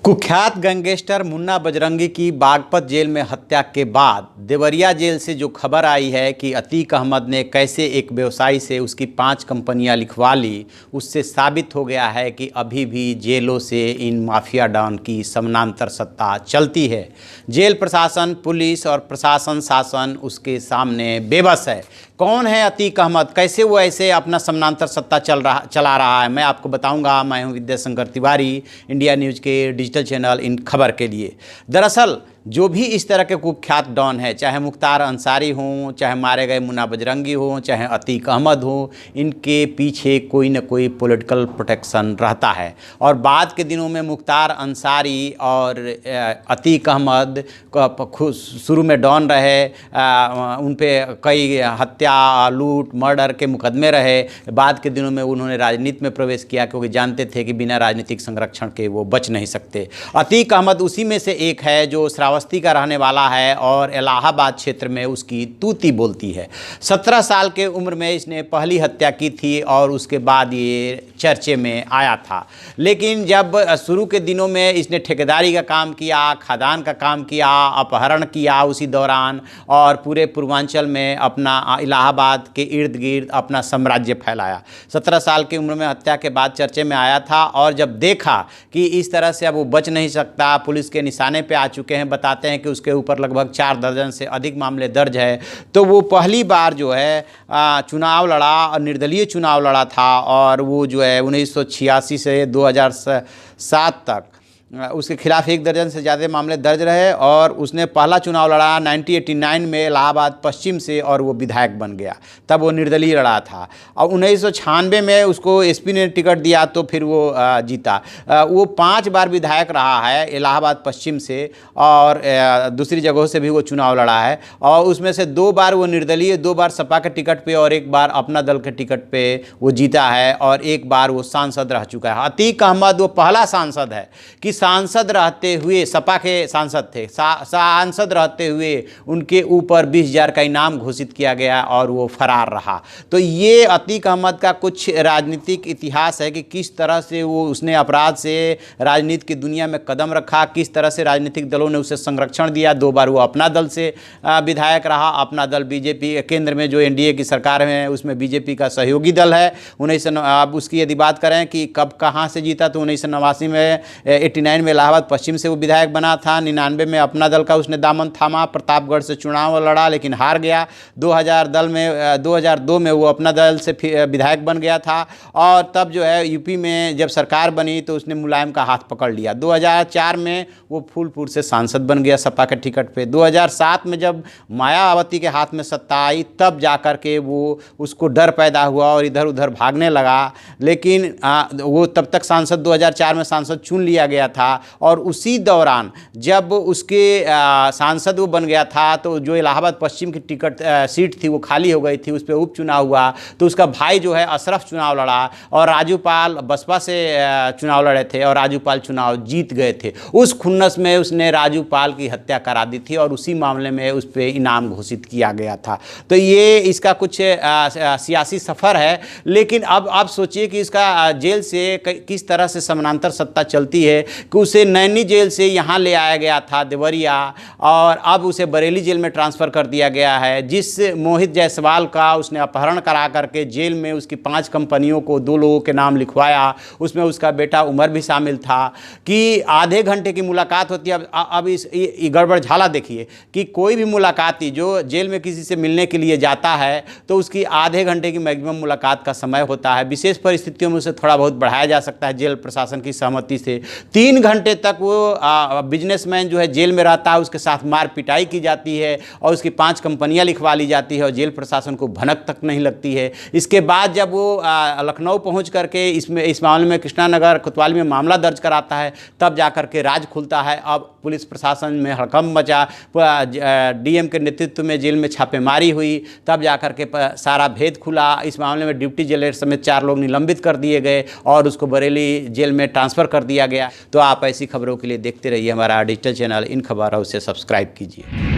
कुख्यात गैंगस्टर मुन्ना बजरंगी की बागपत जेल में हत्या के बाद देवरिया जेल से जो खबर आई है कि अतीक अहमद ने कैसे एक व्यवसायी से उसकी 5 कंपनियां लिखवा ली, उससे साबित हो गया है कि अभी भी जेलों से इन माफिया डॉन की समानांतर सत्ता चलती है। जेल प्रशासन, पुलिस और प्रशासन शासन उसके सामने बेबस है। कौन है अतीक अहमद, कैसे वो ऐसे अपना समानांतर सत्ता चला रहा है, मैं आपको बताऊंगा। मैं हूं विद्याशंकर तिवारी, इंडिया न्यूज़ के डिजिटल चैनल इन खबर के लिए। दरअसल जो भी इस तरह के कुख्यात डॉन है, चाहे मुख्तार अंसारी हों, चाहे मारे गए मुन्ना बजरंगी हों, चाहे अतीक अहमद हों, इनके पीछे कोई न कोई पॉलिटिकल प्रोटेक्शन रहता है। और बाद के दिनों में मुख्तार अंसारी और अतीक अहमद शुरू में डॉन रहे, उन पे कई हत्या, लूट, मर्डर के मुकदमे रहे। बाद के दिनों में उन्होंने राजनीति में प्रवेश किया क्योंकि जानते थे कि बिना राजनीतिक संरक्षण के वो बच नहीं सकते। अतीक अहमद उसी में से एक है जो श्रावस्ती का रहने वाला है और इलाहाबाद क्षेत्र में उसकी तूती बोलती है। 17 साल के उम्र में इसने पहली हत्या की थी और उसके बाद ये चर्चे में आया था। लेकिन जब शुरू के दिनों में इसने ठेकेदारी का काम किया, खदान का काम किया, अपहरण किया उसी दौरान, और पूरे पूर्वांचल में अपना इलाहाबाद के इर्द गिर्द अपना साम्राज्य फैलाया। 17 साल की उम्र में हत्या के बाद चर्चे में आया था और जब देखा कि इस तरह से अब वो बच नहीं सकता, पुलिस के निशाने पे आ चुके हैं, बताते हैं कि उसके ऊपर लगभग 4 दर्जन से अधिक मामले दर्ज है, तो वो पहली बार जो है चुनाव लड़ा और निर्दलीय चुनाव लड़ा था। और वो जो है 1986 से 2007 तक उसके खिलाफ 1 दर्जन से ज़्यादा मामले दर्ज रहे और उसने पहला चुनाव लड़ा 1989 में इलाहाबाद पश्चिम से और वो विधायक बन गया। तब वो निर्दलीय लड़ा था और 1996 में उसको एसपी ने टिकट दिया तो फिर वो जीता। वो 5 बार विधायक रहा है इलाहाबाद पश्चिम से और दूसरी जगहों से भी वो चुनाव लड़ा है और उसमें से 2 बार वो निर्दलीय, 2 बार सपा के टिकट पर और 1 बार अपना दल के टिकट पर वो जीता है और 1 बार वो सांसद रह चुका है। अतीक अहमद वो पहला सांसद है कि सांसद रहते हुए, सपा के सांसद थे, सांसद रहते हुए उनके ऊपर 20,000 का इनाम घोषित किया गया और वो फरार रहा। तो ये अतीक अहमद का कुछ राजनीतिक इतिहास है कि किस तरह से वो उसने अपराध से राजनीति की दुनिया में कदम रखा, किस तरह से राजनीतिक दलों ने उसे संरक्षण दिया। 2 बार वो अपना दल से विधायक रहा, अपना दल बीजेपी, केंद्र में जो एनडीए की सरकार है उसमें बीजेपी का सहयोगी दल है। अब उसकी यदि बात करें कि कब कहाँ से जीता, तो 1989 में 89 में इलाहाबाद पश्चिम से वो विधायक बना था। 99 में अपना दल का उसने दामन थामा, प्रतापगढ़ से चुनाव लड़ा लेकिन हार गया। 2002 में वो अपना दल से विधायक बन गया था और तब जो है यूपी में जब सरकार बनी तो उसने मुलायम का हाथ पकड़ लिया। 2004 में वो फूलपुर से सांसद बन गया सपा के टिकट पे। 2007 में जब मायावती के हाथ में सत्ता आई तब जाकर के वो उसको डर पैदा हुआ और इधर उधर भागने लगा। लेकिन वो तब तक सांसद 2004 में सांसद चुन लिया गया था और उसी दौरान जब उसके सांसद वो बन गया था तो जो इलाहाबाद पश्चिम की टिकट सीट थी वो खाली हो गई थी, उस पर उपचुनाव हुआ तो उसका भाई जो है अशरफ चुनाव लड़ा और राजू पाल बसपा से चुनाव लड़े थे और राजू पाल चुनाव जीत गए थे। उस खुन्नस में उसने राजू पाल की हत्या करा दी थी और उसी मामले में उस पर इनाम घोषित किया गया था। तो ये इसका कुछ सियासी सफ़र है। लेकिन अब सोचिए कि इसका जेल से किस तरह से समानांतर सत्ता चलती है कि उसे नैनी जेल से यहाँ ले आया गया था देवरिया और अब उसे बरेली जेल में ट्रांसफ़र कर दिया गया है। जिस मोहित जायसवाल का उसने अपहरण करा करके जेल में उसकी 5 कंपनियों को 2 लोगों के नाम लिखवाया, उसमें उसका बेटा उमर भी शामिल था, कि आधे घंटे की मुलाकात होती है। अब इस गड़बड़ झाला देखिए कि कोई भी मुलाकाती जो जेल में किसी से मिलने के लिए जाता है तो उसकी आधे घंटे की मैक्सिमम मुलाकात का समय होता है। विशेष परिस्थितियों में उसे थोड़ा बहुत बढ़ाया जा सकता है जेल प्रशासन की सहमति से। 3 घंटे तक वो बिजनेसमैन जो है जेल में रहता है, उसके साथ मार पिटाई की जाती है और उसकी 5 कंपनियां लिखवा ली जाती है और जेल प्रशासन को भनक तक नहीं लगती है। इसके बाद जब वो लखनऊ पहुंच करके इस मामले में कृष्णानगर कोतवाली में मामला दर्ज कराता है तब जाकर के राज खुलता है। अब पुलिस प्रशासन में हड़कंप मचा, डीएम के नेतृत्व में जेल में छापेमारी हुई, तब जाकर के सारा भेद खुला। इस मामले में डिप्टी जेलर समेत 4 लोग निलंबित कर दिए गए और उसको बरेली जेल में ट्रांसफ़र कर दिया गया। तो आप ऐसी खबरों के लिए देखते रहिए हमारा डिजिटल चैनल इन खबरों से सब्सक्राइब कीजिए।